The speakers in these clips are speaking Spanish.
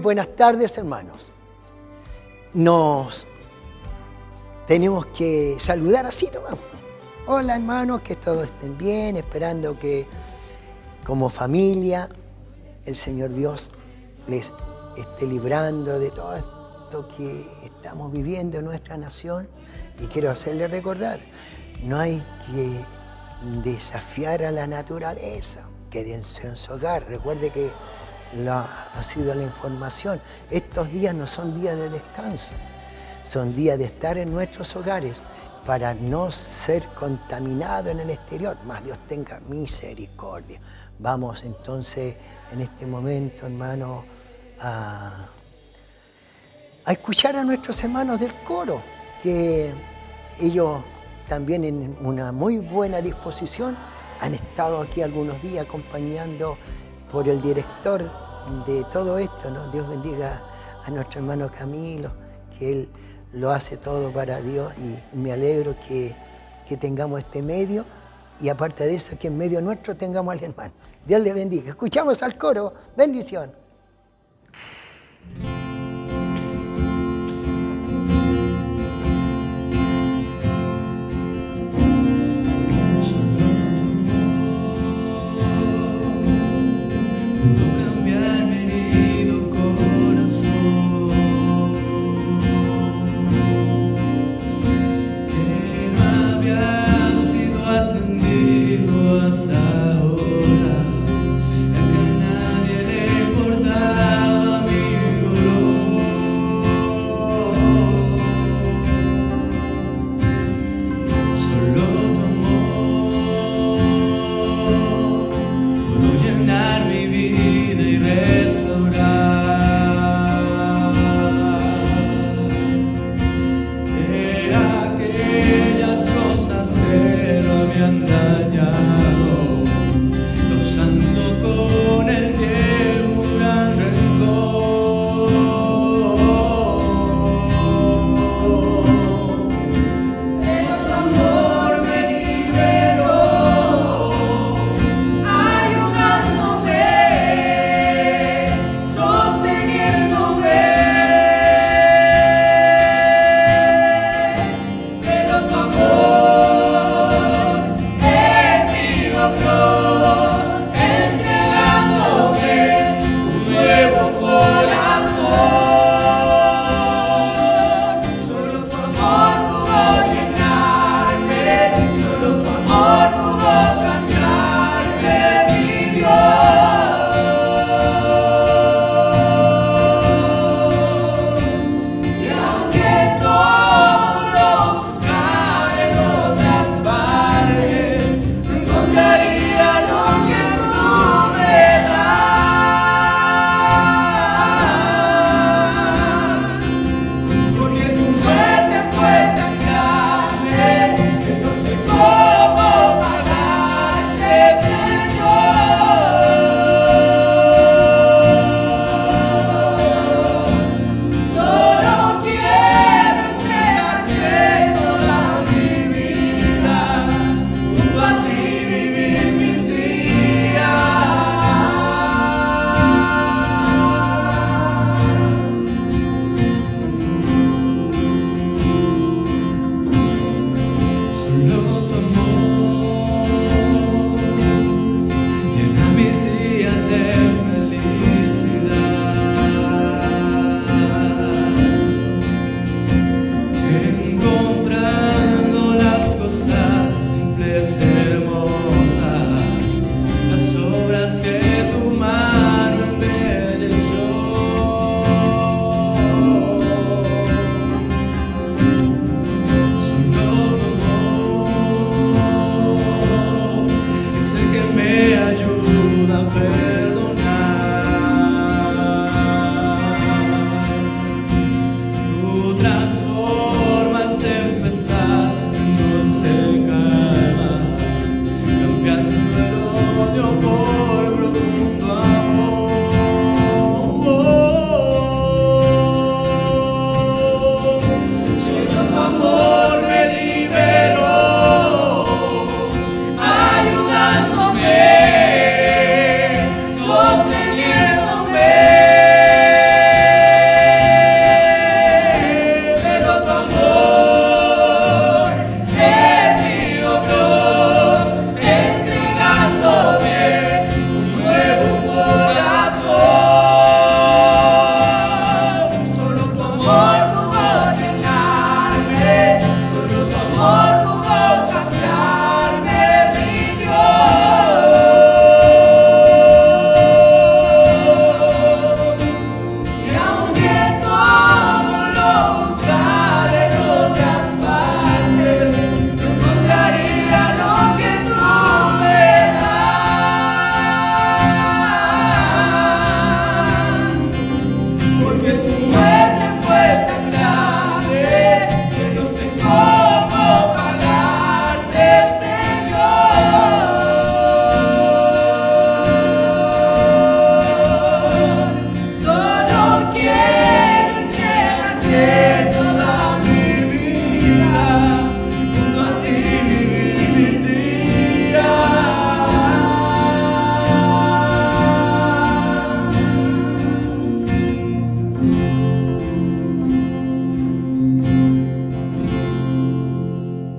buenas tardes, hermanos. Nos tenemos que saludar así nomás. Hola, hermanos, que todos estén bien, esperando que como familia el Señor Dios les esté librando de todo esto que estamos viviendo en nuestra nación. Y quiero hacerles recordar, no hay que desafiar a la naturaleza, quédense en su hogar. Recuerde que ha sido la información. Estos días no son días de descanso, son días de estar en nuestros hogares para no ser contaminados en el exterior. Más Dios tenga misericordia. Vamos entonces en este momento, hermano, a escuchar a nuestros hermanos del coro, que ellos también en una muy buena disposición han estado aquí algunos días acompañando por el director de todo esto, ¿no? Dios bendiga a nuestro hermano Camilo, que él lo hace todo para Dios, y me alegro que tengamos este medio, y aparte de eso, que en medio nuestro tengamos al hermano. Dios le bendiga. Escuchamos al coro. Bendición. Pero tu amor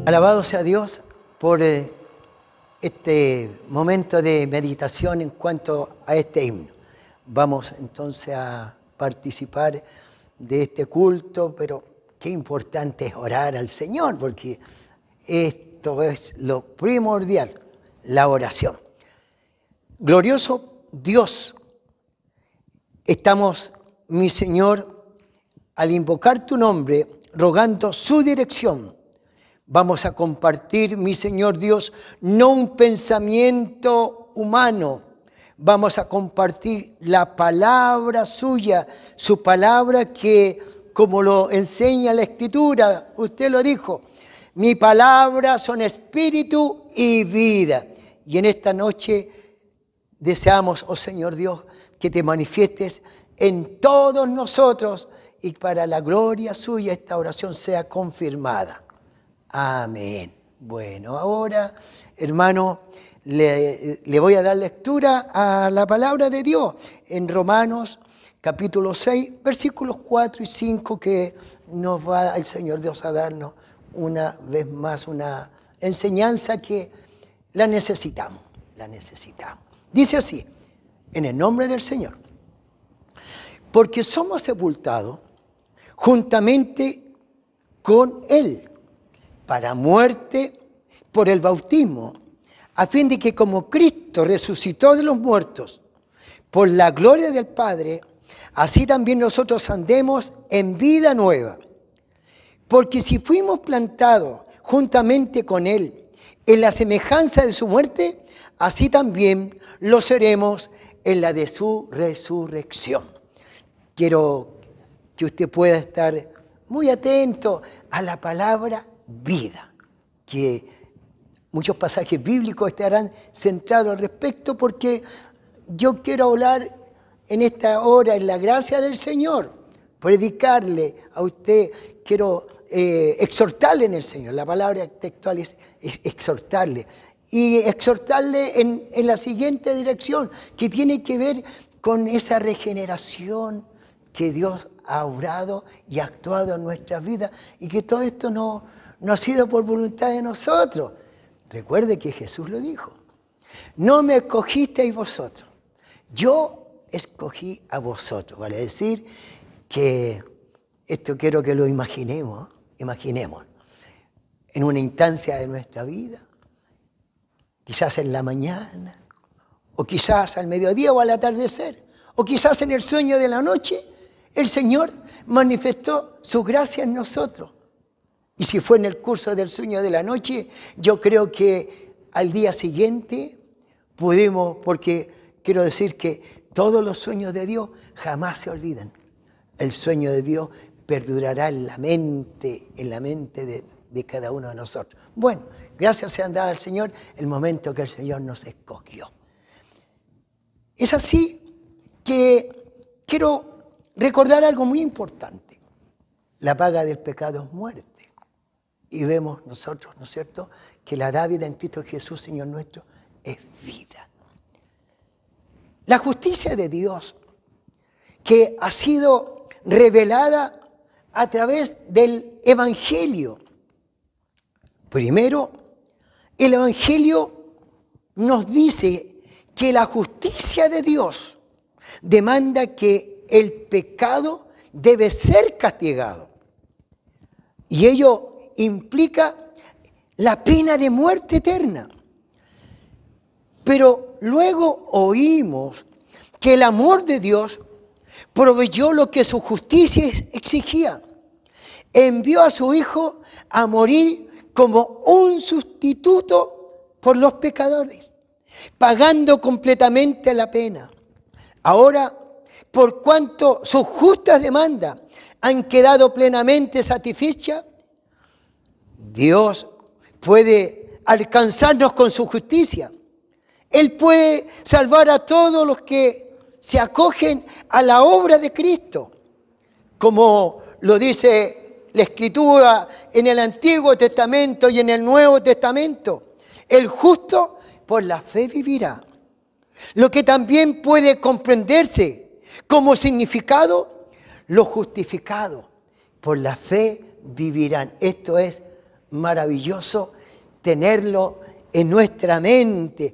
Alabado sea Dios por este momento de meditación en cuanto a este himno. Vamos entonces a participar de este culto, pero qué importante es orar al Señor, porque esto es lo primordial, la oración. Glorioso Dios, estamos, mi Señor, al invocar tu nombre, rogando su dirección. Vamos a compartir, mi Señor Dios, no un pensamiento humano. Vamos a compartir la palabra suya, su palabra que, como lo enseña la Escritura, usted lo dijo, mi palabra son espíritu y vida. Y en esta noche deseamos, oh Señor Dios, que te manifiestes en todos nosotros y para la gloria suya esta oración sea confirmada. Amén. Bueno, ahora, hermano, le voy a dar lectura a la palabra de Dios en Romanos capítulo 6, versículos 4 y 5, que nos va el Señor Dios a darnos una vez más una enseñanza que la necesitamos, Dice así, en el nombre del Señor, porque somos sepultados juntamente con Él, para muerte por el bautismo, a fin de que como Cristo resucitó de los muertos por la gloria del Padre, así también nosotros andemos en vida nueva. Porque si fuimos plantados juntamente con Él en la semejanza de su muerte, así también lo seremos en la de su resurrección. Quiero que usted pueda estar muy atento a la palabra vida, que muchos pasajes bíblicos estarán centrados al respecto, porque yo quiero hablar en esta hora en la gracia del Señor, predicarle a usted, quiero exhortarle en el Señor. La palabra textual es exhortarle, y exhortarle en la siguiente dirección, que tiene que ver con esa regeneración que Dios ha obrado y actuado en nuestras vidas, y que todo esto no ha sido por voluntad de nosotros. Recuerde que Jesús lo dijo. No me escogisteis vosotros, yo escogí a vosotros. Vale decir que esto quiero que lo imaginemos en una instancia de nuestra vida, quizás en la mañana, o quizás al mediodía o al atardecer, o quizás en el sueño de la noche, el Señor manifestó su gracia en nosotros. Y si fue en el curso del sueño de la noche, yo creo que al día siguiente pudimos, porque quiero decir que todos los sueños de Dios jamás se olvidan. El sueño de Dios perdurará en la mente de cada uno de nosotros. Bueno, gracias sean dadas al Señor el momento que el Señor nos escogió. Es así que quiero recordar algo muy importante. La paga del pecado es muerte. Y vemos nosotros, ¿no es cierto?, que la dádiva en Cristo Jesús, Señor nuestro, es vida. La justicia de Dios, que ha sido revelada a través del Evangelio. Primero, el Evangelio nos dice que la justicia de Dios demanda que el pecado debe ser castigado. Y ello implica la pena de muerte eterna. Pero luego oímos que el amor de Dios proveyó lo que su justicia exigía. Envió a su Hijo a morir como un sustituto por los pecadores, pagando completamente la pena. Ahora, por cuanto sus justas demandas han quedado plenamente satisfechas, Dios puede alcanzarnos con su justicia. Él puede salvar a todos los que se acogen a la obra de Cristo, como lo dice la Escritura en el Antiguo Testamento y en el Nuevo Testamento. El justo por la fe vivirá. Lo que también puede comprenderse como significado, los justificados por la fe vivirán. Esto es maravilloso tenerlo en nuestra mente.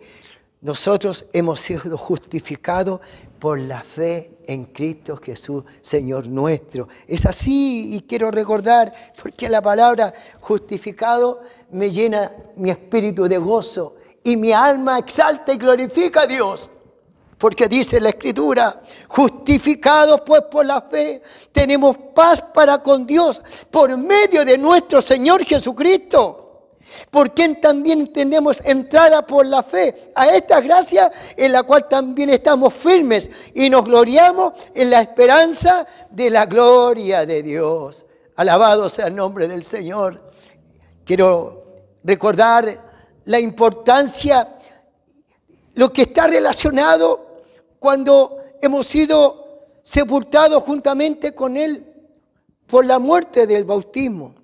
Nosotros hemos sido justificados por la fe en Cristo Jesús, Señor nuestro. Es así, y quiero recordar, porque la palabra justificado me llena mi espíritu de gozo y mi alma exalta y glorifica a Dios. Porque dice la Escritura, justificados pues por la fe, tenemos paz para con Dios por medio de nuestro Señor Jesucristo. Por quien también tenemos entrada por la fe a esta gracia en la cual también estamos firmes y nos gloriamos en la esperanza de la gloria de Dios. Alabado sea el nombre del Señor. Quiero recordar la importancia, lo que está relacionado cuando hemos sido sepultados juntamente con Él por la muerte del bautismo.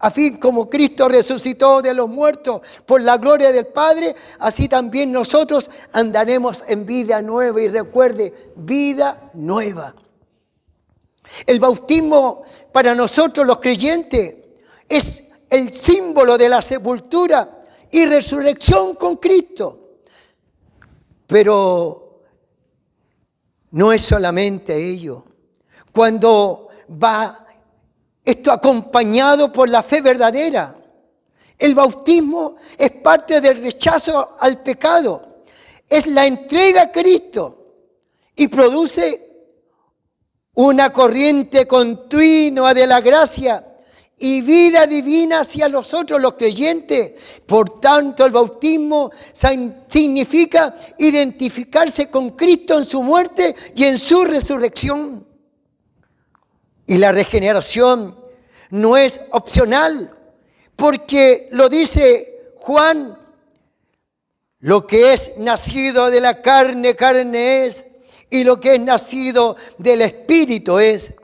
A fin como Cristo resucitó de los muertos por la gloria del Padre, así también nosotros andaremos en vida nueva. Y recuerde, vida nueva. El bautismo para nosotros los creyentes es el símbolo de la sepultura y resurrección con Cristo. Pero no es solamente ello. Cuando va esto acompañado por la fe verdadera. El bautismo es parte del rechazo al pecado. Es la entrega a Cristo y produce una corriente continua de la gracia y vida divina hacia nosotros los creyentes. Por tanto, el bautismo significa identificarse con Cristo en su muerte y en su resurrección. Y la regeneración no es opcional, porque lo dice Juan, lo que es nacido de la carne, carne es, y lo que es nacido del Espíritu es.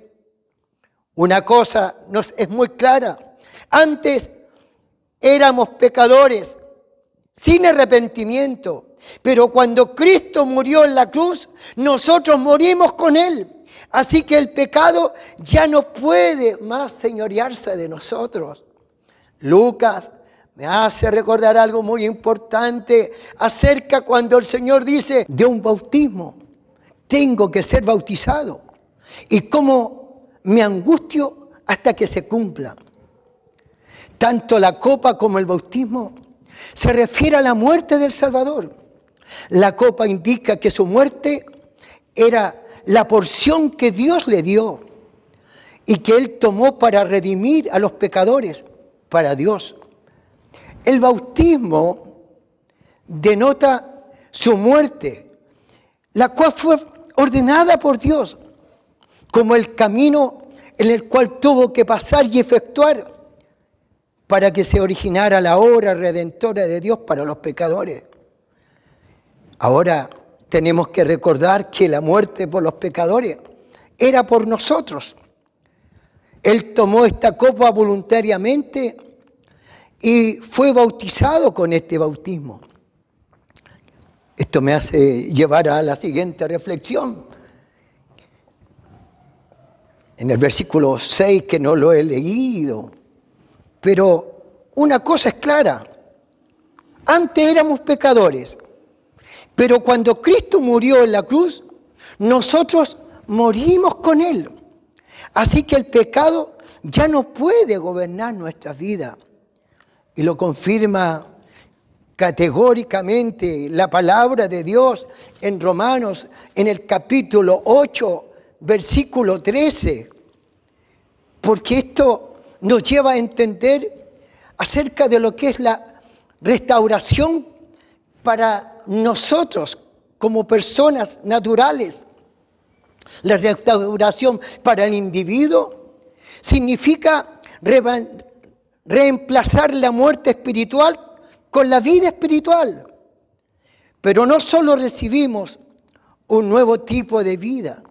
Una cosa es muy clara, antes éramos pecadores, sin arrepentimiento, pero cuando Cristo murió en la cruz, nosotros morimos con Él. Así que el pecado ya no puede más señorearse de nosotros. Lucas me hace recordar algo muy importante acerca cuando el Señor dice de un bautismo. Tengo que ser bautizado. Y cómo me angustio hasta que se cumpla. Tanto la copa como el bautismo se refiere a la muerte del Salvador. La copa indica que su muerte era la porción que Dios le dio y que Él tomó para redimir a los pecadores para Dios. El bautismo denota su muerte, la cual fue ordenada por Dios como el camino en el cual tuvo que pasar y efectuar para que se originara la obra redentora de Dios para los pecadores. Ahora tenemos que recordar que la muerte por los pecadores era por nosotros. Él tomó esta copa voluntariamente y fue bautizado con este bautismo. Esto me hace llevar a la siguiente reflexión. En el versículo 6, que no lo he leído, pero una cosa es clara. Antes éramos pecadores. Pero cuando Cristo murió en la cruz, nosotros morimos con Él. Así que el pecado ya no puede gobernar nuestras vidas. Y lo confirma categóricamente la palabra de Dios en Romanos, en el capítulo 8, versículo 13. Porque esto nos lleva a entender acerca de lo que es la restauración para nosotros como personas naturales. La restauración para el individuo significa reemplazar la muerte espiritual con la vida espiritual. Pero no solo recibimos un nuevo tipo de vida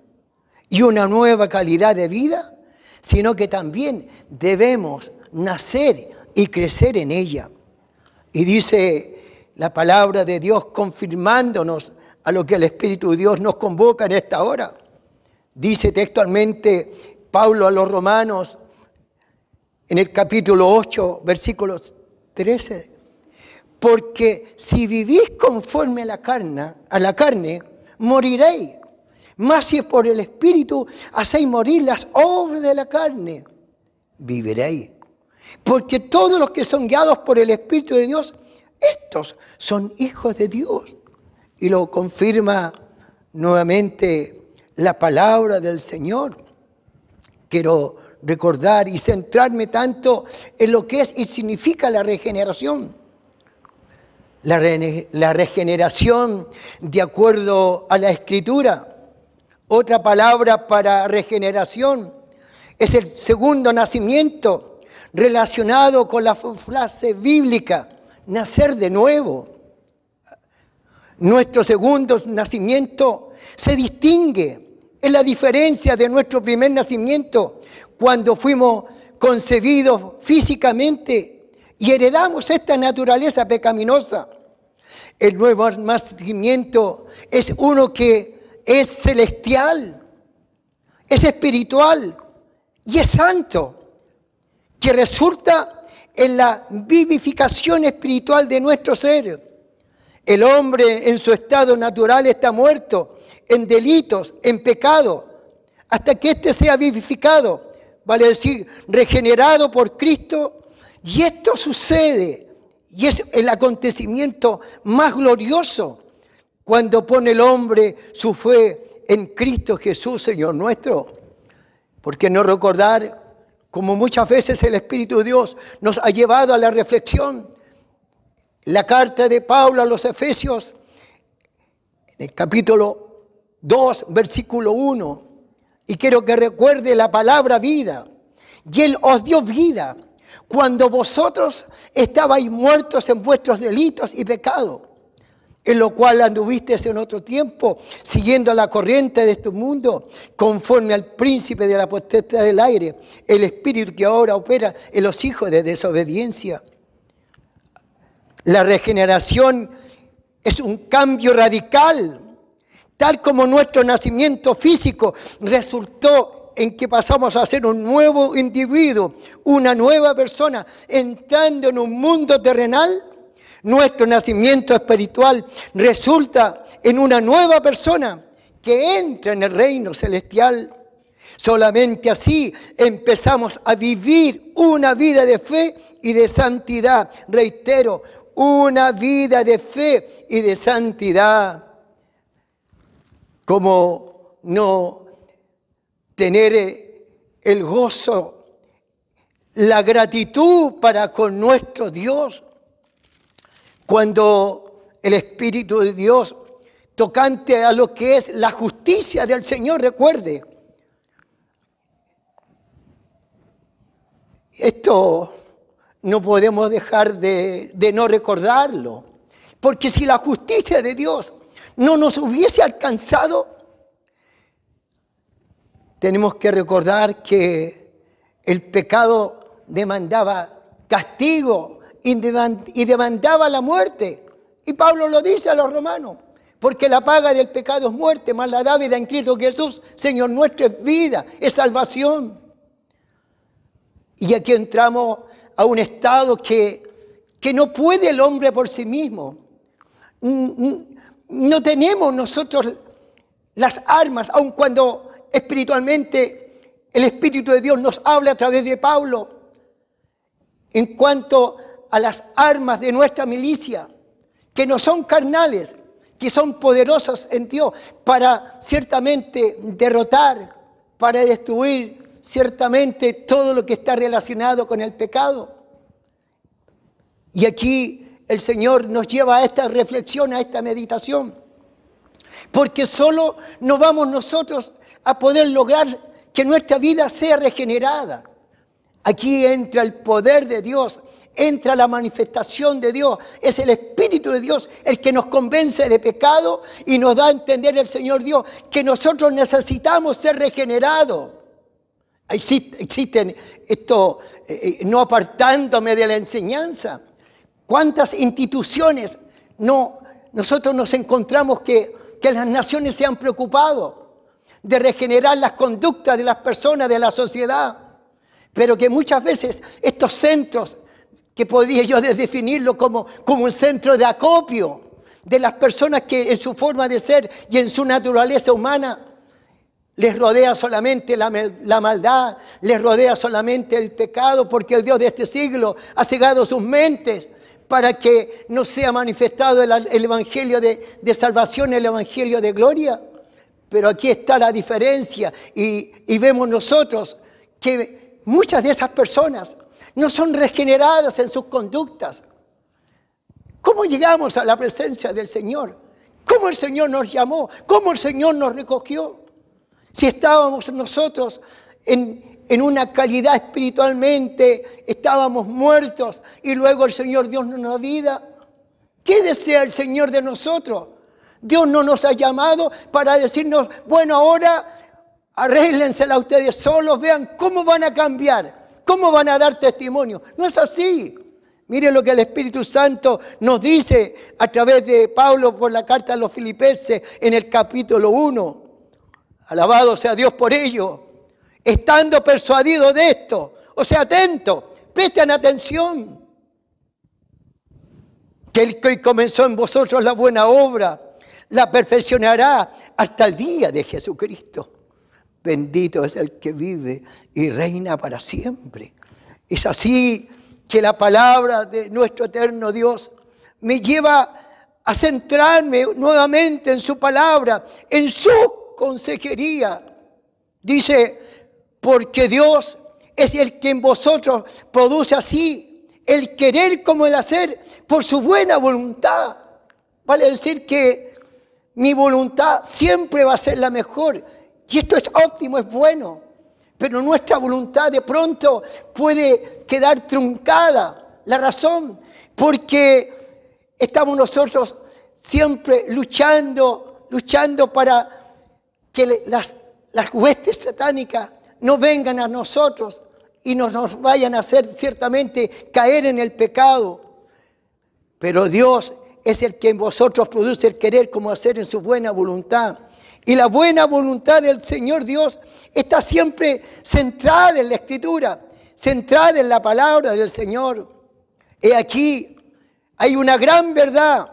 y una nueva calidad de vida, sino que también debemos nacer y crecer en ella. Y dice la palabra de Dios confirmándonos a lo que el Espíritu de Dios nos convoca en esta hora. Dice textualmente Pablo a los romanos en el capítulo 8, versículos 13. Porque si vivís conforme a la carne, moriréis. Mas si es por el Espíritu hacéis morir las obras de la carne, viviréis. Porque todos los que son guiados por el Espíritu de Dios, estos son hijos de Dios. Y lo confirma nuevamente la palabra del Señor. Quiero recordar y centrarme tanto en lo que es y significa la regeneración. La regeneración, de acuerdo a la Escritura, otra palabra para regeneración es el segundo nacimiento, relacionado con la frase bíblica, nacer de nuevo. Nuestro segundo nacimiento se distingue en la diferencia de nuestro primer nacimiento, cuando fuimos concebidos físicamente y heredamos esta naturaleza pecaminosa. El nuevo nacimiento es uno que es celestial, es espiritual y es santo, que resulta en la vivificación espiritual de nuestro ser. El hombre en su estado natural está muerto en delitos, en pecado, hasta que éste sea vivificado, vale decir, regenerado por Cristo. Y esto sucede, y es el acontecimiento más glorioso, cuando pone el hombre su fe en Cristo Jesús, Señor nuestro. ¿Por qué no recordar como muchas veces el Espíritu de Dios nos ha llevado a la reflexión? La carta de Pablo a los Efesios, en el capítulo 2, versículo 1. Y quiero que recuerde la palabra vida. Y Él os dio vida cuando vosotros estabais muertos en vuestros delitos y pecados, en lo cual anduvisteis en otro tiempo, siguiendo la corriente de este mundo, conforme al príncipe de la potestad del aire, el espíritu que ahora opera en los hijos de desobediencia. La regeneración es un cambio radical, tal como nuestro nacimiento físico resultó en que pasamos a ser un nuevo individuo, una nueva persona, entrando en un mundo terrenal. Nuestro nacimiento espiritual resulta en una nueva persona que entra en el reino celestial. Solamente así empezamos a vivir una vida de fe y de santidad. Reitero, una vida de fe y de santidad. Como no tener el gozo, la gratitud para con nuestro Dios, cuando el Espíritu de Dios, tocante a lo que es la justicia del Señor, recuerde, esto no podemos dejar de no recordarlo, porque si la justicia de Dios no nos hubiese alcanzado, tenemos que recordar que el pecado demandaba castigo y demandaba la muerte. Y Pablo lo dice a los romanos, porque la paga del pecado es muerte, mas la dádiva en Cristo Jesús, Señor nuestro, es vida, es salvación. Y aquí entramos a un estado que no puede el hombre por sí mismo. No tenemos nosotros las armas, aun cuando espiritualmente el Espíritu de Dios nos habla a través de Pablo en cuanto a las armas de nuestra milicia, que no son carnales, que son poderosas en Dios para ciertamente derrotar, para destruir ciertamente todo lo que está relacionado con el pecado. Y aquí el Señor nos lleva a esta reflexión, a esta meditación, porque solo no vamos nosotros a poder lograr que nuestra vida sea regenerada. Aquí entra el poder de Dios, entra la manifestación de Dios. Es el Espíritu de Dios el que nos convence de pecado y nos da a entender el Señor Dios que nosotros necesitamos ser regenerados. Existen esto, no apartándome de la enseñanza. ¿Cuántas instituciones nosotros nos encontramos que las naciones se han preocupado de regenerar las conductas de las personas, de la sociedad? pero que muchas veces estos centros, que podría yo definirlo como un centro de acopio de las personas que en su forma de ser y en su naturaleza humana les rodea solamente la maldad, les rodea solamente el pecado, porque el Dios de este siglo ha cegado sus mentes para que no sea manifestado el evangelio de salvación, el evangelio de gloria. Pero aquí está la diferencia y vemos nosotros que muchas de esas personas no son regeneradas en sus conductas. ¿Cómo llegamos a la presencia del Señor? ¿Cómo el Señor nos llamó? ¿Cómo el Señor nos recogió? Si estábamos nosotros en una calidad espiritualmente, estábamos muertos y luego el Señor Dios nos da vida. ¿Qué desea el Señor de nosotros? Dios no nos ha llamado para decirnos, bueno, ahora arréglensela ustedes solos, vean cómo van a cambiar, cómo van a dar testimonio. No es así. Mire lo que el Espíritu Santo nos dice a través de Pablo por la carta a los Filipenses en el capítulo 1. Alabado sea Dios por ello. Estando persuadido de esto, o sea, atento, presten atención. Que el que comenzó en vosotros la buena obra, la perfeccionará hasta el día de Jesucristo. Bendito es el que vive y reina para siempre. Es así que la palabra de nuestro eterno Dios me lleva a centrarme nuevamente en su palabra, en su consejería. Dice, porque Dios es el que en vosotros produce así el querer como el hacer por su buena voluntad. Vale decir que mi voluntad siempre va a ser la mejor. Y esto es óptimo, es bueno. Pero nuestra voluntad de pronto puede quedar truncada. La razón, porque estamos nosotros siempre luchando para que las huestes satánicas no vengan a nosotros y nos vayan a hacer ciertamente caer en el pecado. Pero Dios es el que en vosotros produce el querer como hacer en su buena voluntad. Y la buena voluntad del Señor Dios está siempre centrada en la Escritura, centrada en la palabra del Señor. He aquí, hay una gran verdad.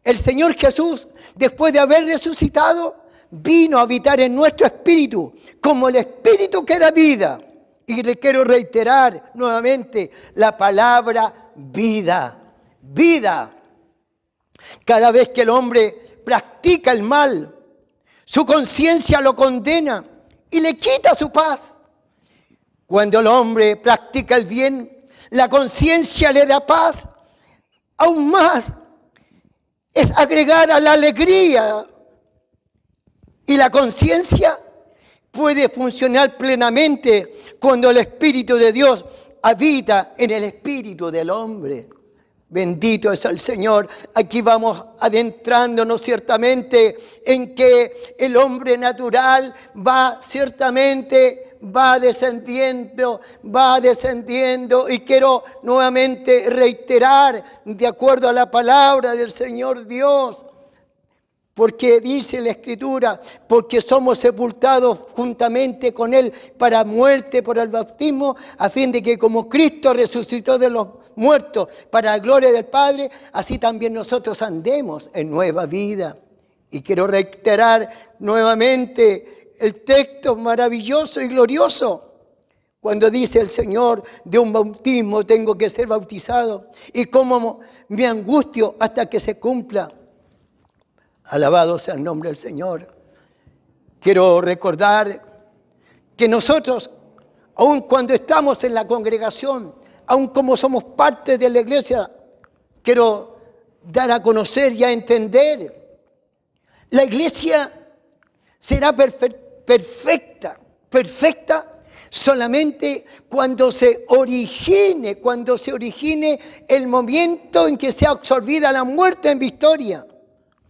El Señor Jesús, después de haber resucitado, vino a habitar en nuestro espíritu, como el espíritu que da vida. Y le quiero reiterar nuevamente la palabra vida. Vida. Cada vez que el hombre practica el mal, su conciencia lo condena y le quita su paz. Cuando el hombre practica el bien, la conciencia le da paz. Aún más, es agregada la alegría. Y la conciencia puede funcionar plenamente cuando el Espíritu de Dios habita en el espíritu del hombre. Bendito es el Señor. Aquí vamos adentrándonos ciertamente en que el hombre natural va descendiendo y quiero nuevamente reiterar de acuerdo a la palabra del Señor Dios. Porque dice la Escritura, porque somos sepultados juntamente con Él para muerte por el bautismo, a fin de que como Cristo resucitó de los muertos para la gloria del Padre, así también nosotros andemos en nueva vida. Y quiero reiterar nuevamente el texto maravilloso y glorioso, cuando dice el Señor, de un bautismo tengo que ser bautizado, y cómo me angustio hasta que se cumpla. Alabado sea el nombre del Señor. Quiero recordar que nosotros, aun cuando estamos en la congregación, aun como somos parte de la iglesia, quiero dar a conocer y a entender, la iglesia será perfecta solamente cuando se origine el momento en que sea absorbida la muerte en victoria.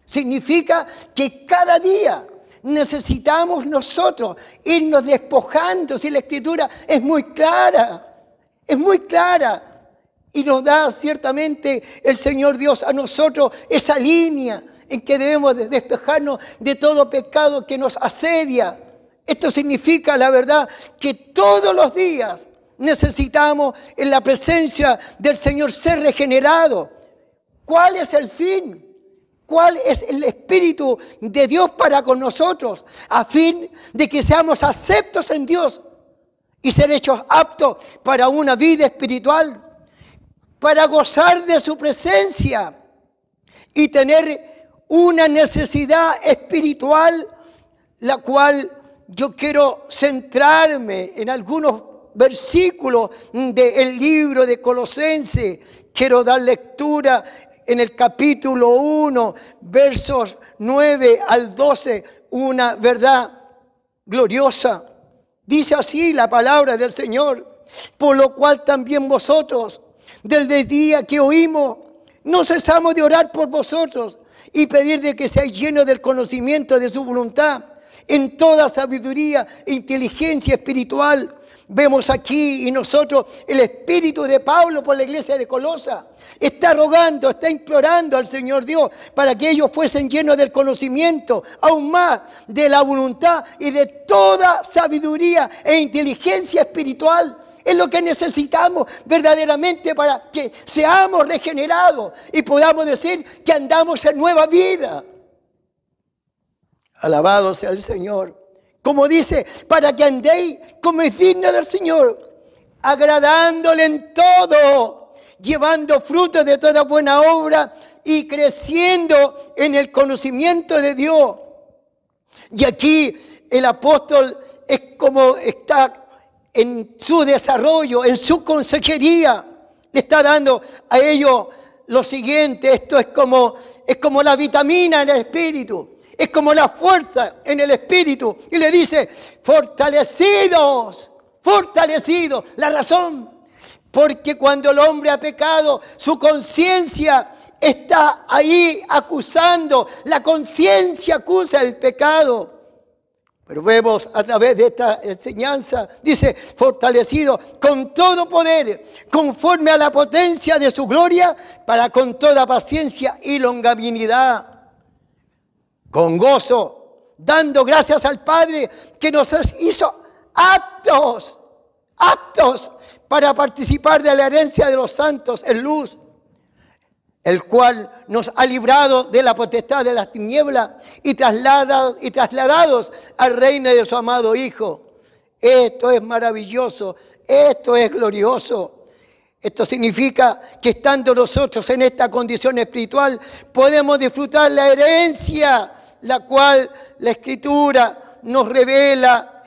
Significa que cada día necesitamos nosotros irnos despojando. Si la Escritura es muy clara y nos da ciertamente el Señor Dios a nosotros esa línea en que debemos despejarnos de todo pecado que nos asedia. Esto significa, la verdad, que todos los días necesitamos en la presencia del Señor ser regenerados. ¿Cuál es el fin? ¿Cuál es el Espíritu de Dios para con nosotros? A fin de que seamos aceptos en Dios y ser hechos aptos para una vida espiritual, para gozar de su presencia y tener una necesidad espiritual, la cual yo quiero centrarme en algunos versículos del libro de Colosenses. Quiero dar lectura en el capítulo 1, versos 9 al 12, una verdad gloriosa. Dice así la palabra del Señor: por lo cual también vosotros, desde el día que oímos, no cesamos de orar por vosotros y pedir de que seáis llenos del conocimiento de su voluntad, en toda sabiduría e inteligencia espiritual. Vemos aquí y nosotros el espíritu de Pablo por la iglesia de Colosa. Está rogando, está implorando al Señor Dios para que ellos fuesen llenos del conocimiento, aún más de la voluntad y de toda sabiduría e inteligencia espiritual. Es lo que necesitamos verdaderamente para que seamos regenerados y podamos decir que andamos en nueva vida. Alabado sea el Señor. Como dice, para que andéis como es digno del Señor, agradándole en todo, llevando fruto de toda buena obra y creciendo en el conocimiento de Dios. Y aquí el apóstol es como está en su desarrollo, en su consejería. Le está dando a ellos lo siguiente: esto es como la vitamina en el espíritu. Es como la fuerza en el espíritu. Y le dice: fortalecidos, fortalecidos. La razón, porque cuando el hombre ha pecado, su conciencia está ahí acusando. La conciencia acusa el pecado. Pero vemos a través de esta enseñanza, dice: fortalecido con todo poder, conforme a la potencia de su gloria, para con toda paciencia y longanimidad, con gozo, dando gracias al Padre que nos hizo aptos para participar de la herencia de los santos en luz, el cual nos ha librado de la potestad de las tinieblas y trasladados al reino de su amado Hijo. Esto es maravilloso, esto es glorioso. Esto significa que estando nosotros en esta condición espiritual, podemos disfrutar la herencia, la cual la Escritura nos revela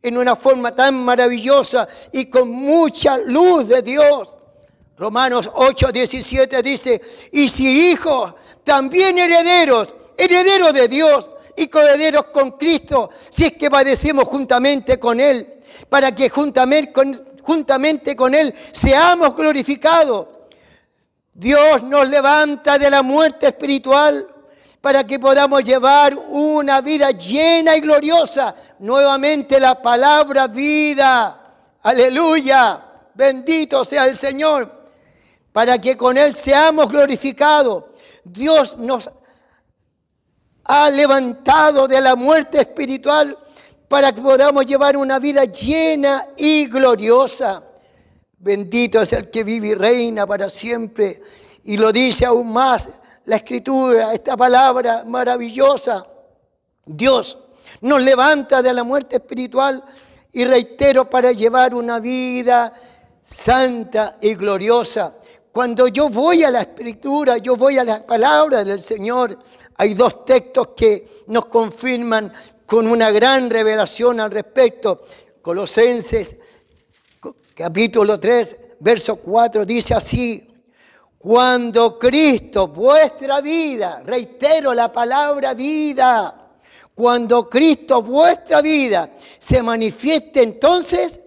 en una forma tan maravillosa y con mucha luz de Dios. Romanos 8:17 dice: y si hijos, también herederos, herederos de Dios y coherederos con Cristo, si es que padecemos juntamente con Él, para que juntamente con Él seamos glorificados. Dios nos levanta de la muerte espiritual para que podamos llevar una vida llena y gloriosa. Nuevamente la palabra vida. Aleluya. Bendito sea el Señor. Para que con Él seamos glorificados. Dios nos ha levantado de la muerte espiritual para que podamos llevar una vida llena y gloriosa. Bendito es el que vive y reina para siempre. Y lo dice aún más la Escritura, esta palabra maravillosa. Dios nos levanta de la muerte espiritual, y reitero, para llevar una vida santa y gloriosa. Cuando yo voy a la Escritura, yo voy a la palabra del Señor, hay dos textos que nos confirman con una gran revelación al respecto. Colosenses capítulo 3, verso 4 dice así: cuando Cristo, vuestra vida, reitero la palabra vida, cuando Cristo, vuestra vida, se manifieste, entonces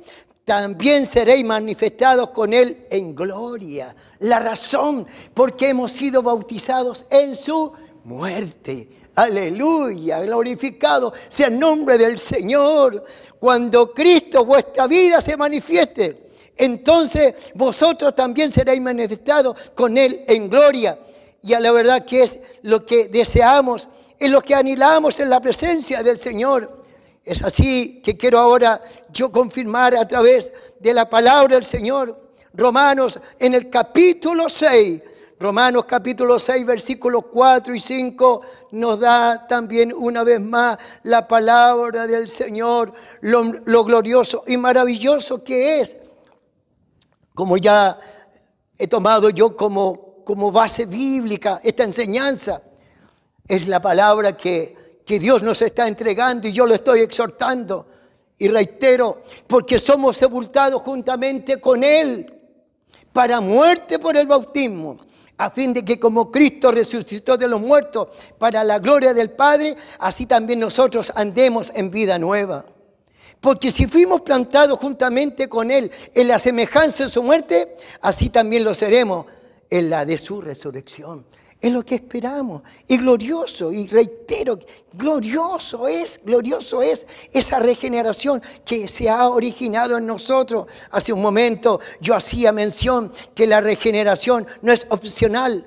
también seréis manifestados con Él en gloria. La razón por qué hemos sido bautizados en su muerte. Aleluya, glorificado sea el nombre del Señor. Cuando Cristo, vuestra vida, se manifieste, entonces vosotros también seréis manifestados con Él en gloria. Y a la verdad que es lo que deseamos, es lo que anhelamos en la presencia del Señor. Es así que quiero ahora yo confirmar a través de la palabra del Señor. Romanos en el capítulo 6, Romanos capítulo 6, versículos 4 y 5, nos da también una vez más la palabra del Señor, lo glorioso y maravilloso que es. Como ya he tomado yo como base bíblica esta enseñanza, es la palabra que Dios nos está entregando y yo lo estoy exhortando. Y reitero, porque somos sepultados juntamente con Él para muerte por el bautismo, a fin de que como Cristo resucitó de los muertos para la gloria del Padre, así también nosotros andemos en vida nueva. Porque si fuimos plantados juntamente con Él en la semejanza de su muerte, así también lo seremos en la de su resurrección. Es lo que esperamos. Y glorioso, y reitero, glorioso es esa regeneración que se ha originado en nosotros. Hace un momento yo hacía mención que la regeneración no es opcional,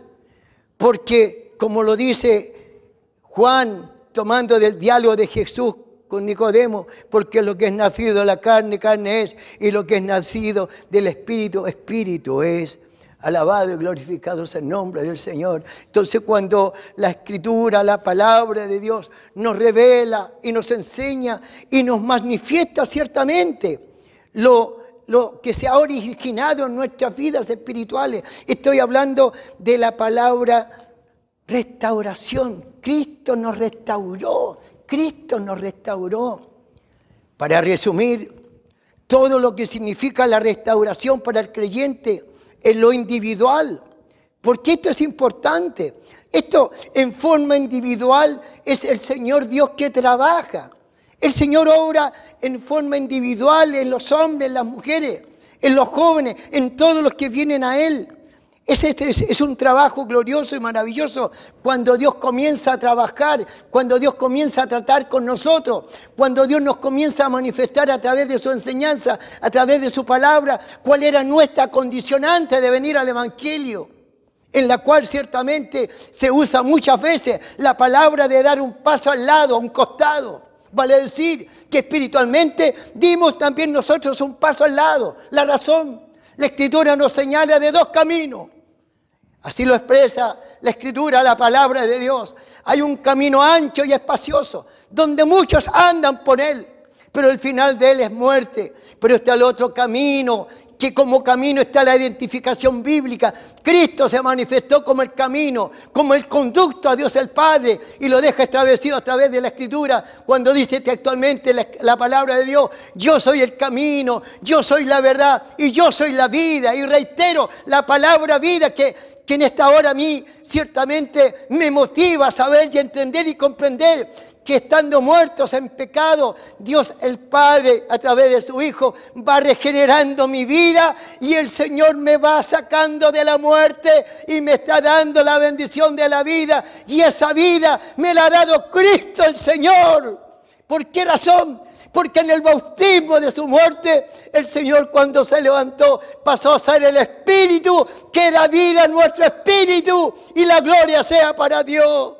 porque como lo dice Juan, tomando del diálogo de Jesús con Nicodemo, porque lo que es nacido de la carne, carne es, y lo que es nacido del Espíritu, Espíritu es. Alabado y glorificado sea el nombre del Señor. Entonces cuando la Escritura, la palabra de Dios nos revela y nos enseña y nos manifiesta ciertamente lo que se ha originado en nuestras vidas espirituales. Estoy hablando de la palabra restauración. Cristo nos restauró. Cristo nos restauró. Para resumir, todo lo que significa la restauración para el creyente en lo individual, porque esto es importante. Esto en forma individual es el Señor Dios que trabaja. El Señor obra en forma individual en los hombres, en las mujeres, en los jóvenes, en todos los que vienen a Él. Es un trabajo glorioso y maravilloso cuando Dios comienza a trabajar, cuando Dios comienza a tratar con nosotros, cuando Dios nos comienza a manifestar a través de su enseñanza, a través de su palabra, cuál era nuestra condición antes de venir al Evangelio, en la cual ciertamente se usa muchas veces la palabra de dar un paso al lado, a un costado. Vale decir que espiritualmente dimos también nosotros un paso al lado. La razón, la Escritura nos señala de dos caminos. Así lo expresa la Escritura, la palabra de Dios. Hay un camino ancho y espacioso, donde muchos andan por él, pero el final de él es muerte. Pero está el otro camino, que como camino está la identificación bíblica. Cristo se manifestó como el camino, como el conducto a Dios el Padre, y lo deja establecido a través de la Escritura, cuando dice textualmente la palabra de Dios: yo soy el camino, yo soy la verdad y yo soy la vida. Y reitero, la palabra vida que en esta hora a mí ciertamente me motiva a saber y entender y comprender que estando muertos en pecado, Dios el Padre a través de su Hijo va regenerando mi vida, y el Señor me va sacando de la muerte y me está dando la bendición de la vida, y esa vida me la ha dado Cristo el Señor. ¿Por qué razón? Porque en el bautismo de su muerte, el Señor, cuando se levantó, pasó a ser el Espíritu que da vida a nuestro espíritu, y la gloria sea para Dios.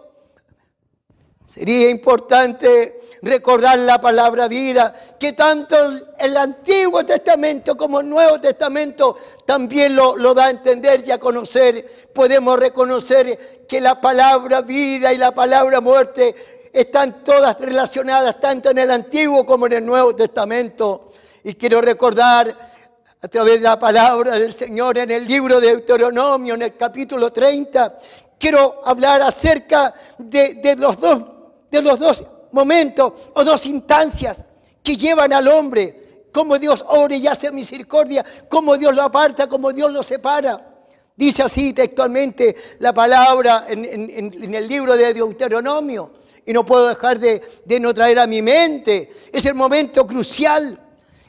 Sería importante recordar la palabra vida, que tanto el Antiguo Testamento como el Nuevo Testamento también lo da a entender y a conocer. Podemos reconocer que la palabra vida y la palabra muerte están todas relacionadas, tanto en el Antiguo como en el Nuevo Testamento. Y quiero recordar a través de la palabra del Señor en el libro de Deuteronomio, en el capítulo 30, quiero hablar acerca de los dos momentos o dos instancias que llevan al hombre, cómo Dios obra y hace misericordia, cómo Dios lo aparta, cómo Dios lo separa. Dice así textualmente la palabra en el libro de Deuteronomio, y no puedo dejar de no traer a mi mente. Es el momento crucial,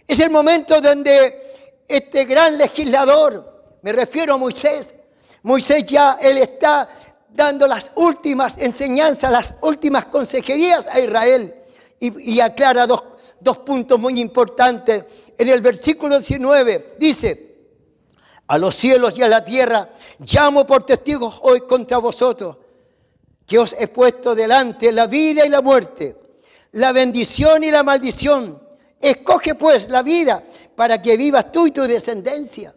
es el momento donde este gran legislador, me refiero a Moisés ya él está dando las últimas enseñanzas, las últimas consejerías a Israel, y aclara dos puntos muy importantes. En el versículo 19 dice: a los cielos y a la tierra llamo por testigos hoy contra vosotros, que os he puesto delante la vida y la muerte, la bendición y la maldición. Escoge pues la vida para que vivas tú y tu descendencia.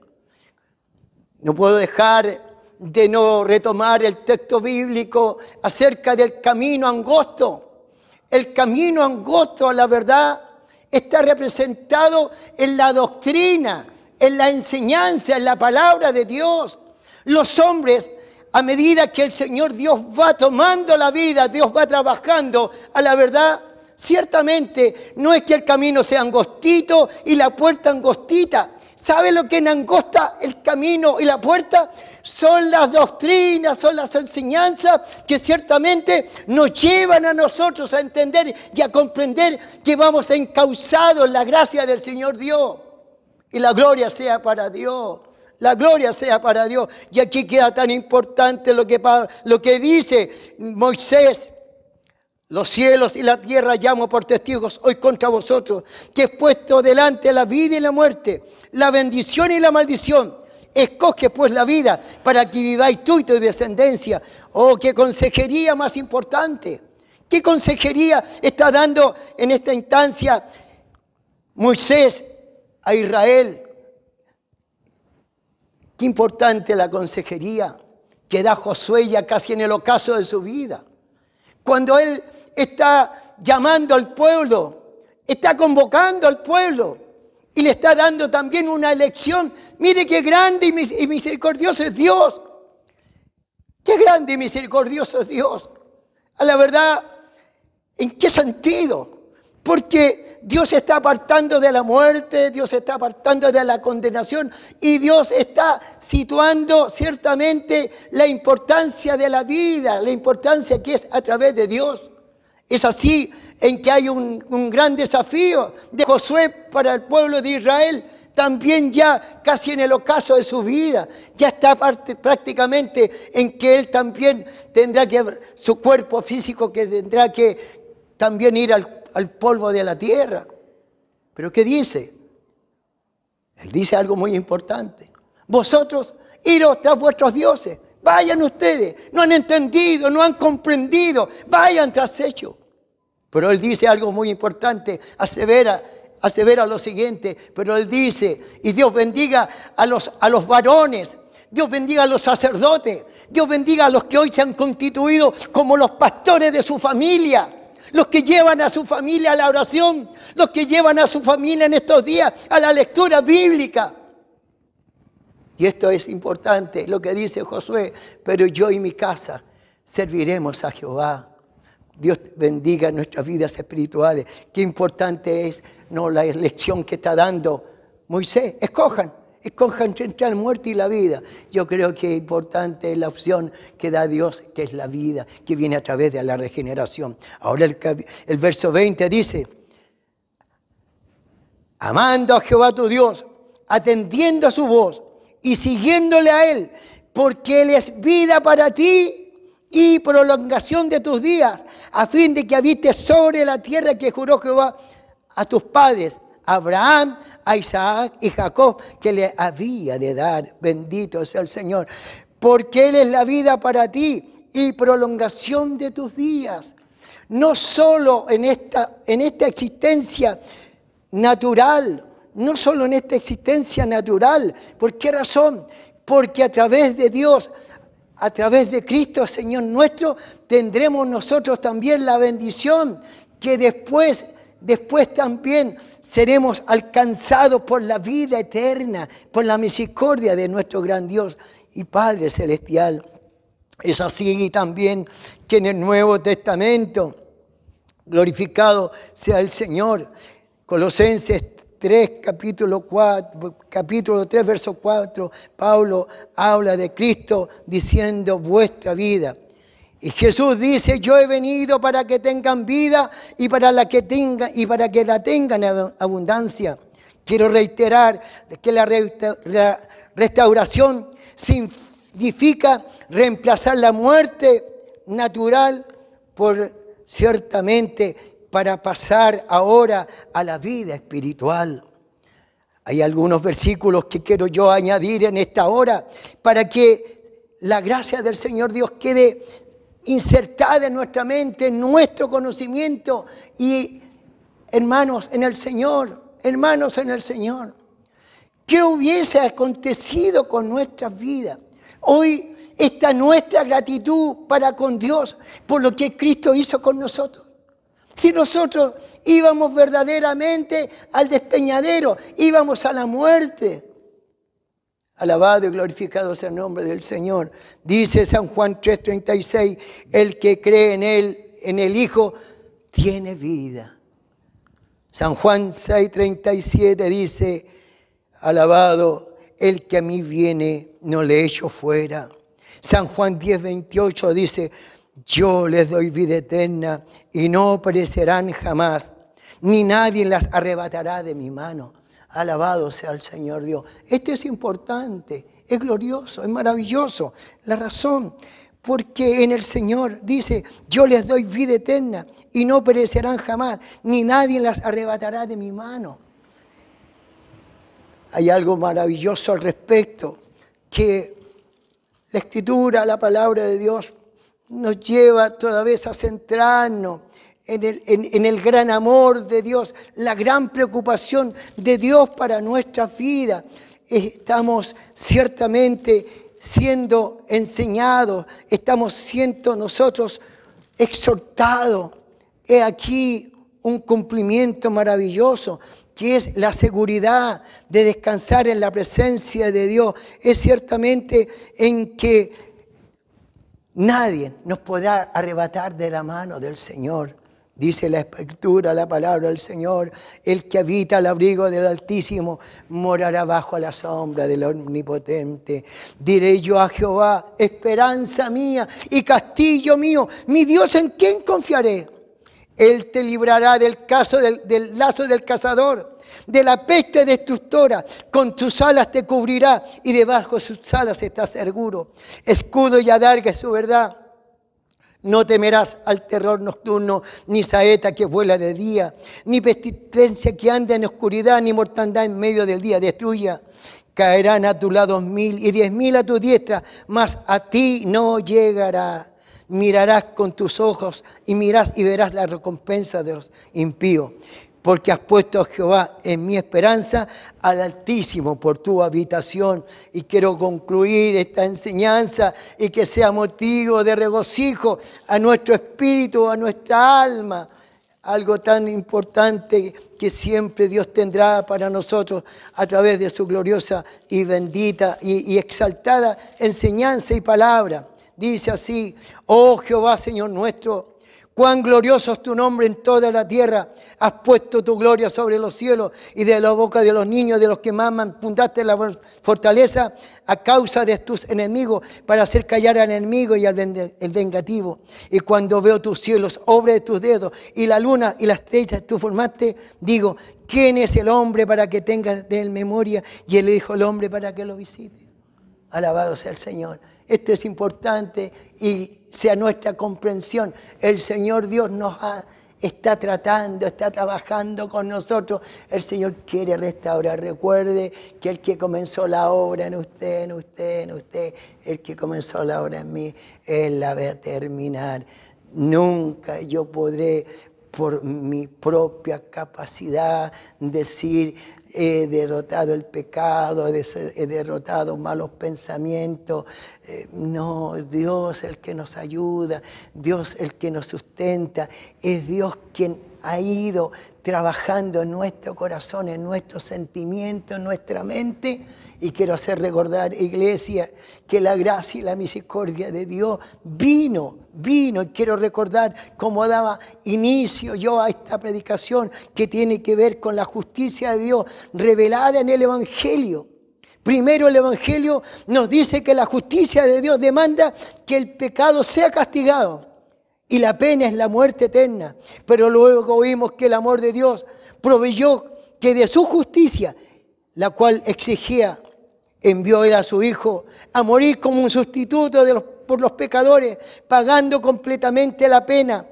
No puedo dejar de no retomar el texto bíblico acerca del camino angosto. El camino angosto a la verdad está representado en la doctrina, en la enseñanza, en la palabra de Dios. Los hombres, a medida que el Señor Dios va tomando la vida, Dios va trabajando a la verdad. Ciertamente no es que el camino sea angostito y la puerta angostita. ¿Sabe lo que angosta el camino y la puerta? Son las doctrinas, son las enseñanzas que ciertamente nos llevan a nosotros a entender y a comprender que vamos encauzados en la gracia del Señor Dios. Y la gloria sea para Dios. La gloria sea para Dios. Y aquí queda tan importante lo que dice Moisés. Los cielos y la tierra llamo por testigos hoy contra vosotros, que he puesto delante la vida y la muerte, la bendición y la maldición. Escoge pues la vida para que viváis tú y tu descendencia. Oh, qué consejería más importante. ¿Qué consejería está dando en esta instancia Moisés a Israel? Qué importante la consejería que da Josué ya casi en el ocaso de su vida. Cuando él está llamando al pueblo, está convocando al pueblo y le está dando también una elección. Mire qué grande y misericordioso es Dios. Qué grande y misericordioso es Dios. A la verdad, ¿en qué sentido? Porque Dios se está apartando de la muerte, Dios se está apartando de la condenación y Dios está situando ciertamente la importancia de la vida, la importancia que es a través de Dios. Es así en que hay un gran desafío de Josué para el pueblo de Israel, también ya casi en el ocaso de su vida, ya está prácticamente en que él también tendrá que, su cuerpo físico que tendrá que también ir al polvo de la tierra. ¿Pero qué dice? Él dice algo muy importante. Vosotros iros tras vuestros dioses. Vayan ustedes. No han entendido, no han comprendido. Vayan tras ellos. Pero él dice algo muy importante. Asevera lo siguiente. Pero él dice, y Dios bendiga a los varones. Dios bendiga a los sacerdotes. Dios bendiga a los que hoy se han constituido como los pastores de su familia. Los que llevan a su familia a la oración, los que llevan a su familia en estos días a la lectura bíblica. Y esto es importante, lo que dice Josué, pero yo y mi casa serviremos a Jehová. Dios bendiga nuestras vidas espirituales. Qué importante es la elección que está dando Moisés. Escojan entre la muerte y la vida. Yo creo que es importante la opción que da Dios, que es la vida, que viene a través de la regeneración. Ahora el verso 20 dice, amando a Jehová tu Dios, atendiendo a su voz y siguiéndole a Él, porque Él es vida para ti y prolongación de tus días, a fin de que habites sobre la tierra que juró Jehová a tus padres, Abraham, a Isaac y Jacob, que le había de dar. Bendito sea el Señor, porque Él es la vida para ti y prolongación de tus días. No solo en esta existencia natural, no solo en esta existencia natural. ¿Por qué razón? Porque a través de Dios, a través de Cristo, Señor nuestro, tendremos nosotros también la bendición que después también seremos alcanzados por la vida eterna, por la misericordia de nuestro gran Dios y Padre Celestial. Es así también que en el Nuevo Testamento, glorificado sea el Señor. Colosenses 3, capítulo 3, verso 4, Pablo habla de Cristo diciendo vuestra vida. Y Jesús dice, yo he venido para que tengan vida y para que la tengan en abundancia. Quiero reiterar que la restauración significa reemplazar la muerte natural por ciertamente para pasar ahora a la vida espiritual. Hay algunos versículos que quiero yo añadir en esta hora para que la gracia del Señor Dios quede insertada en nuestra mente, en nuestro conocimiento. Y hermanos en el Señor, hermanos en el Señor, ¿qué hubiese acontecido con nuestras vidas? Hoy está nuestra gratitud para con Dios por lo que Cristo hizo con nosotros. Si nosotros íbamos verdaderamente al despeñadero, íbamos a la muerte. Alabado y glorificado sea el nombre del Señor. Dice San Juan 3:36, el que cree en Él, en el Hijo, tiene vida. San Juan 6:37 dice, alabado el que a mí viene, no le echo fuera. San Juan 10:28 dice, yo les doy vida eterna y no perecerán jamás, ni nadie las arrebatará de mi mano. Alabado sea el Señor Dios. Esto es importante, es glorioso, es maravilloso. La razón, porque en el Señor dice, yo les doy vida eterna y no perecerán jamás, ni nadie las arrebatará de mi mano. Hay algo maravilloso al respecto, que la Escritura, la palabra de Dios, nos lleva toda vez a centrarnos en el gran amor de Dios, la gran preocupación de Dios para nuestras vidas. Estamos ciertamente siendo enseñados, estamos siendo nosotros exhortados. He aquí un cumplimiento maravilloso, que es la seguridad de descansar en la presencia de Dios. Es ciertamente en que nadie nos podrá arrebatar de la mano del Señor. Dice la Escritura, la palabra del Señor, el que habita al abrigo del Altísimo morará bajo la sombra del Omnipotente. Diré yo a Jehová, esperanza mía y castillo mío, mi Dios, ¿en quién confiaré? Él te librará del lazo del cazador, de la peste destructora. Con tus alas te cubrirá y debajo de sus alas estás seguro. Escudo y adarga es su verdad. No temerás al terror nocturno, ni saeta que vuela de día, ni pestilencia que anda en oscuridad, ni mortandad en medio del día destruya. Caerán a tu lado 1000 y 10.000 a tu diestra, mas a ti no llegará. Mirarás con tus ojos y verás la recompensa de los impíos. Porque has puesto a Jehová en mi esperanza, al Altísimo por tu habitación. Y quiero concluir esta enseñanza y que sea motivo de regocijo a nuestro espíritu, a nuestra alma. Algo tan importante que siempre Dios tendrá para nosotros a través de su gloriosa y bendita y exaltada enseñanza y palabra. Dice así, oh Jehová, Señor nuestro, cuán glorioso es tu nombre en toda la tierra. Has puesto tu gloria sobre los cielos y de la boca de los niños, de los que maman, fundaste la fortaleza a causa de tus enemigos, para hacer callar al enemigo y al vengativo. Y cuando veo tus cielos, obra de tus dedos, y la luna y las estrellas tú formaste, digo, ¿quién es el hombre para que tenga de él memoria? Y el Hijo del hombre para que lo visite. Alabado sea el Señor. Esto es importante y sea nuestra comprensión. El Señor Dios está tratando, está trabajando con nosotros. El Señor quiere restaurar. Recuerde que el que comenzó la obra en usted, el que comenzó la obra en mí, Él la va a terminar. Nunca yo podré, por mi propia capacidad, decir, he derrotado el pecado, he derrotado malos pensamientos. No, Dios el que nos ayuda, Dios el que nos sustenta, es Dios quien ha ido trabajando en nuestro corazón, en nuestros sentimientos, en nuestra mente. Y quiero hacer recordar, iglesia, que la gracia y la misericordia de Dios vino. Y quiero recordar cómo daba inicio yo a esta predicación que tiene que ver con la justicia de Dios revelada en el Evangelio. Primero, el Evangelio nos dice que la justicia de Dios demanda que el pecado sea castigado y la pena es la muerte eterna. Pero luego vimos que el amor de Dios proveyó que de su justicia, la cual exigía, envió Él a su Hijo a morir como un sustituto por los pecadores, pagando completamente la pena.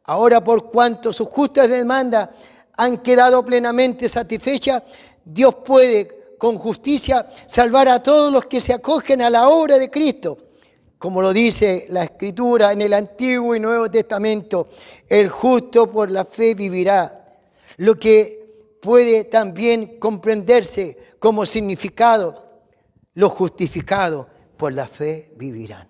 Ahora, por cuanto sus justas demandas han quedado plenamente satisfechas, Dios puede con justicia salvar a todos los que se acogen a la obra de Cristo, como lo dice la Escritura en el Antiguo y Nuevo Testamento, el justo por la fe vivirá. Lo que puede también comprenderse como significado, los justificados por la fe vivirán.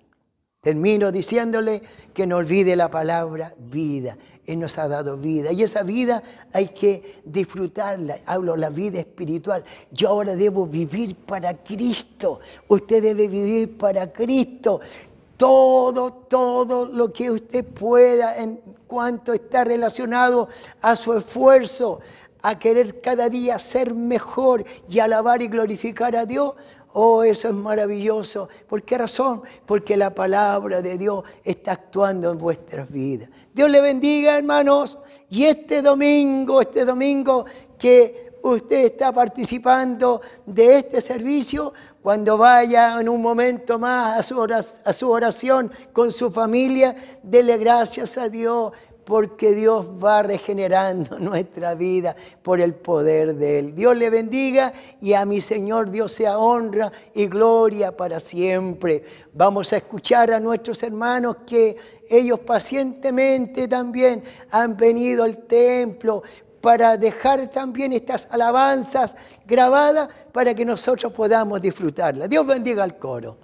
Termino diciéndole que no olvide la palabra vida. Él nos ha dado vida y esa vida hay que disfrutarla. Hablo de la vida espiritual. Yo ahora debo vivir para Cristo. Usted debe vivir para Cristo. Todo lo que usted pueda en cuanto está relacionado a su esfuerzo, a querer cada día ser mejor y alabar y glorificar a Dios. Oh, eso es maravilloso. ¿Por qué razón? Porque la palabra de Dios está actuando en vuestras vidas. Dios le bendiga, hermanos. Y este domingo que usted está participando de este servicio, cuando vaya en un momento más a su oración con su familia, dele gracias a Dios, porque Dios va regenerando nuestra vida por el poder de Él. Dios le bendiga y a mi Señor Dios sea honra y gloria para siempre. Vamos a escuchar a nuestros hermanos que ellos pacientemente también han venido al templo para dejar también estas alabanzas grabadas para que nosotros podamos disfrutarlas. Dios bendiga al coro.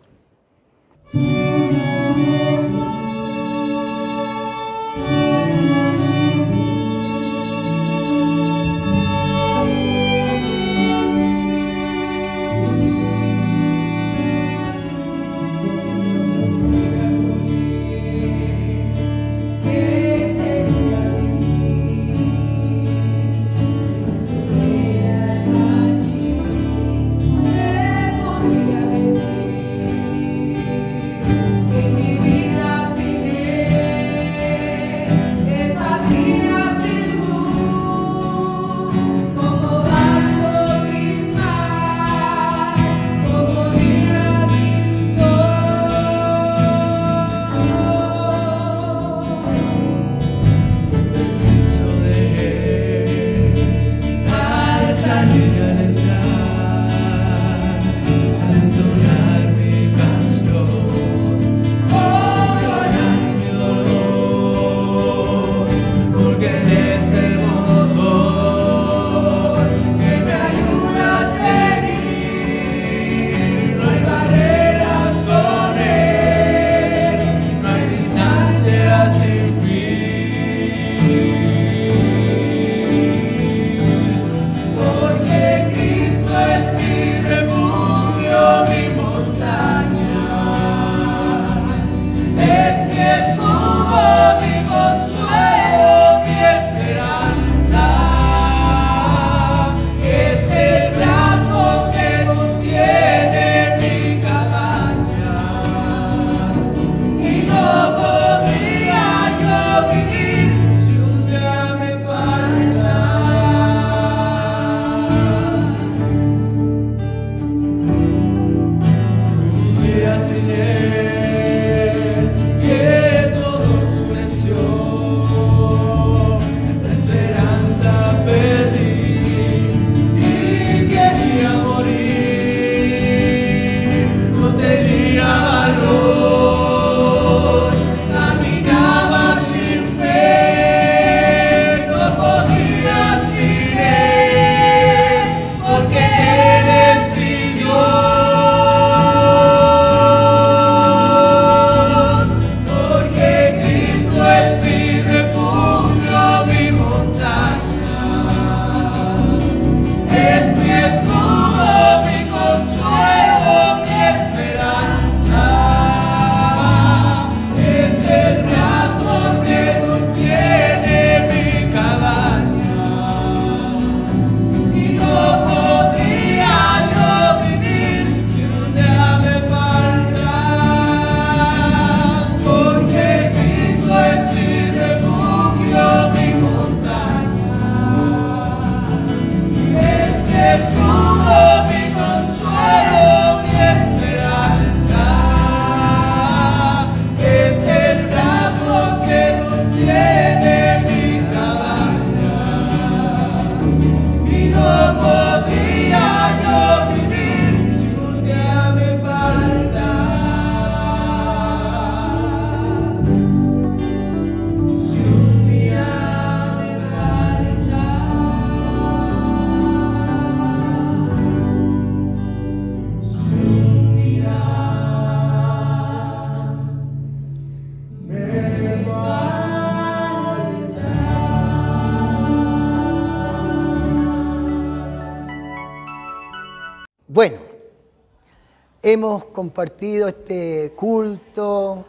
hemos compartido este culto,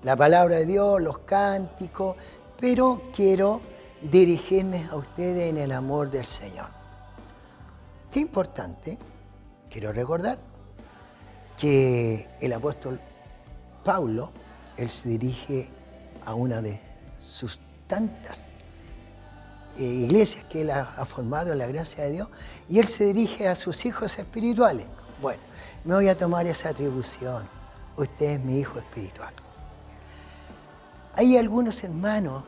la palabra de Dios, los cánticos, pero quiero dirigirme a ustedes en el amor del Señor. Qué importante, quiero recordar que el apóstol Pablo, él se dirige a una de sus tantas iglesias que él ha formado en la gracia de Dios, y él se dirige a sus hijos espirituales. Bueno, me voy a tomar esa atribución. Usted es mi hijo espiritual. Hay algunos hermanos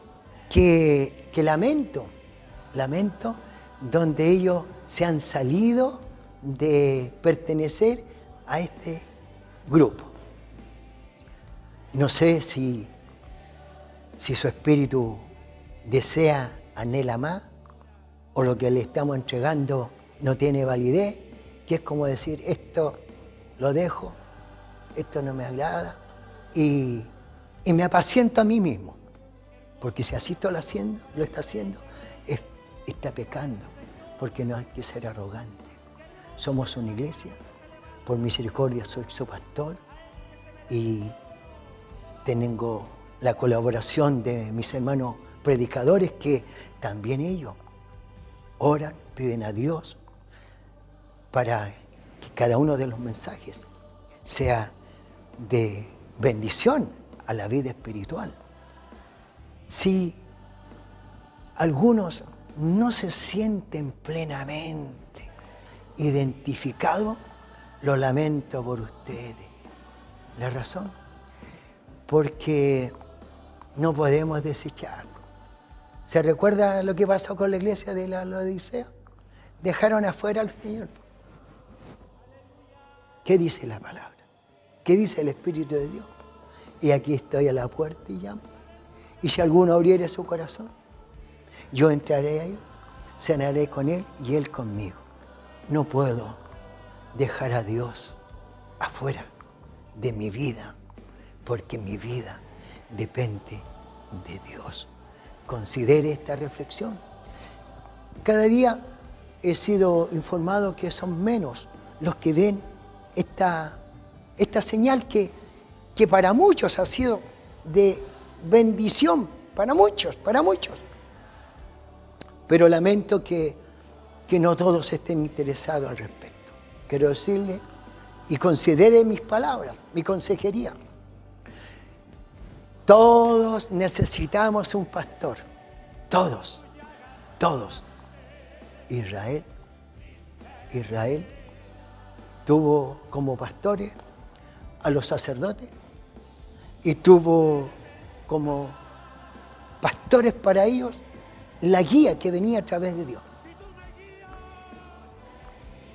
que lamento donde ellos se han salido de pertenecer a este grupo. No sé si su espíritu desea, anhela más, o lo que le estamos entregando no tiene validez, que es como decir, esto lo dejo, esto no me agrada, y me apaciento a mí mismo. Porque si así lo está haciendo, está pecando, porque no hay que ser arrogante. Somos una iglesia, por misericordia soy su pastor, y tengo la colaboración de mis hermanos predicadores, que también ellos oran, piden a Dios para que cada uno de los mensajes sea de bendición a la vida espiritual. Si algunos no se sienten plenamente identificados, lo lamento por ustedes. La razón, porque no podemos desecharlo. ¿Se recuerda lo que pasó con la iglesia de la Odisea? Dejaron afuera al Señor. ¿Qué dice la palabra? ¿Qué dice el Espíritu de Dios? Y aquí estoy a la puerta y llamo. Y si alguno abriere su corazón, yo entraré a él, cenaré con él y él conmigo. No puedo dejar a Dios afuera de mi vida, porque mi vida depende de Dios. Considere esta reflexión. Cada día he sido informado que son menos los que ven esta señal que para muchos ha sido de bendición, para muchos. Pero lamento que no todos estén interesados al respecto. Quiero decirle, y considere mis palabras, mi consejería. Todos necesitamos un pastor, todos. Israel tuvo como pastores a los sacerdotes y tuvo como pastores para ellos la guía que venía a través de Dios.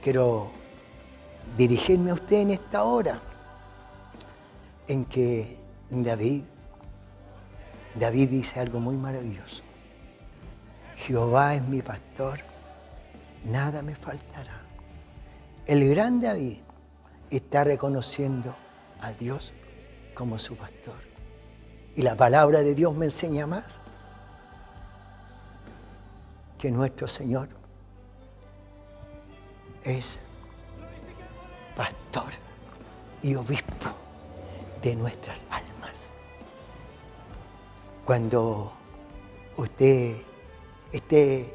Quiero dirigirme a usted en esta hora en que David dice algo muy maravilloso. Jehová es mi pastor, nada me faltará. El gran David está reconociendo a Dios como su pastor. Y la palabra de Dios me enseña más que nuestro Señor es pastor y obispo de nuestras almas. Cuando usted esté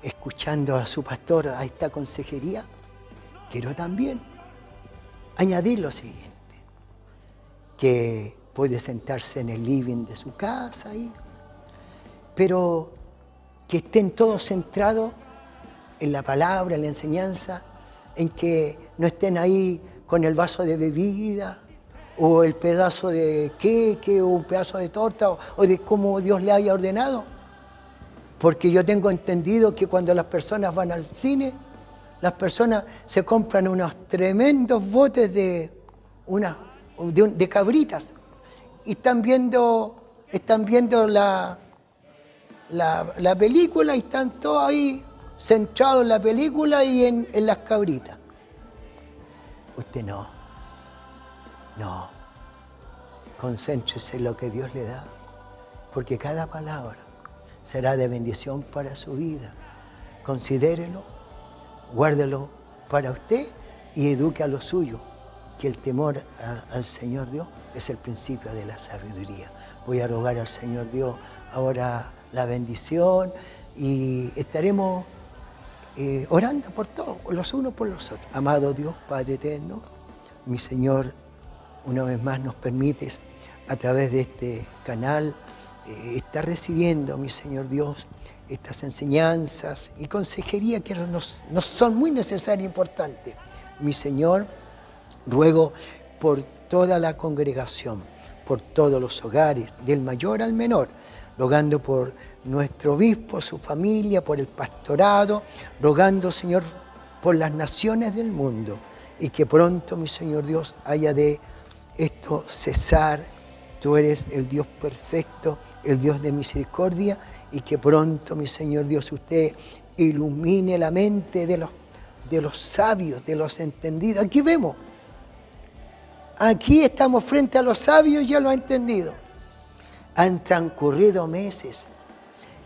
escuchando a su pastor, a esta consejería, quiero también añadir lo siguiente, que puede sentarse en el living de su casa ahí, pero que estén todos centrados en la palabra, en la enseñanza, en que no estén ahí con el vaso de bebida o el pedazo de queque o un pedazo de torta o de cómo Dios le haya ordenado. Porque yo tengo entendido que cuando las personas van al cine, las personas se compran unos tremendos botes de cabritas y están viendo la película y están todos ahí centrados en la película y en las cabritas. Usted no, concéntrese en lo que Dios le da, porque cada palabra será de bendición para su vida. Considérelo, guárdelo para usted y eduque a los suyos porque el temor al Señor Dios es el principio de la sabiduría. Voy a rogar al Señor Dios ahora la bendición y estaremos orando por todos, los unos por los otros. Amado Dios, Padre eterno, mi Señor, una vez más nos permites a través de este canal estar recibiendo, mi Señor Dios, estas enseñanzas y consejería que nos son muy necesarias e importantes. Mi Señor, ruego por toda la congregación, por todos los hogares, del mayor al menor, rogando por nuestro obispo, su familia, por el pastorado, rogando, Señor, por las naciones del mundo, y que pronto, mi Señor Dios, haya de esto cesar. Tú eres el Dios perfecto, el Dios de misericordia, y que pronto, mi Señor Dios, usted ilumine la mente de los sabios, de los entendidos. Aquí vemos, aquí estamos frente a los sabios, ya lo han entendido. Han transcurrido meses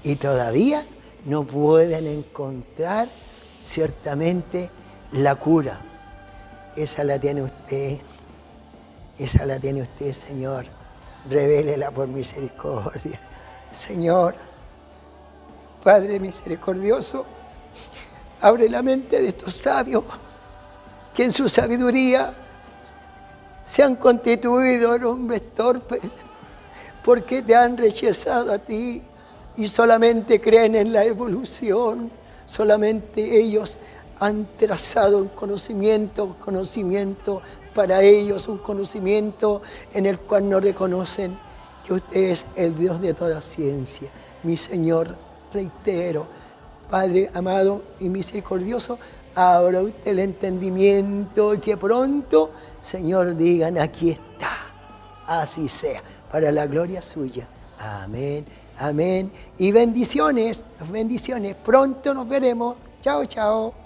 y todavía no pueden encontrar ciertamente la cura. Esa la tiene usted, Señor. Revélela por misericordia. Señor, Padre misericordioso, abre la mente de estos sabios que en su sabiduría se han constituido en hombres torpes porque te han rechazado a ti y solamente creen en la evolución. Solamente ellos han trazado un conocimiento para ellos, un conocimiento en el cual no reconocen que usted es el Dios de toda ciencia. Mi Señor, reitero, Padre amado y misericordioso, abra usted el entendimiento y que pronto, Señor, digan, aquí está, así sea, para la gloria suya. Amén, amén. Y bendiciones, pronto nos veremos. Chao, chao.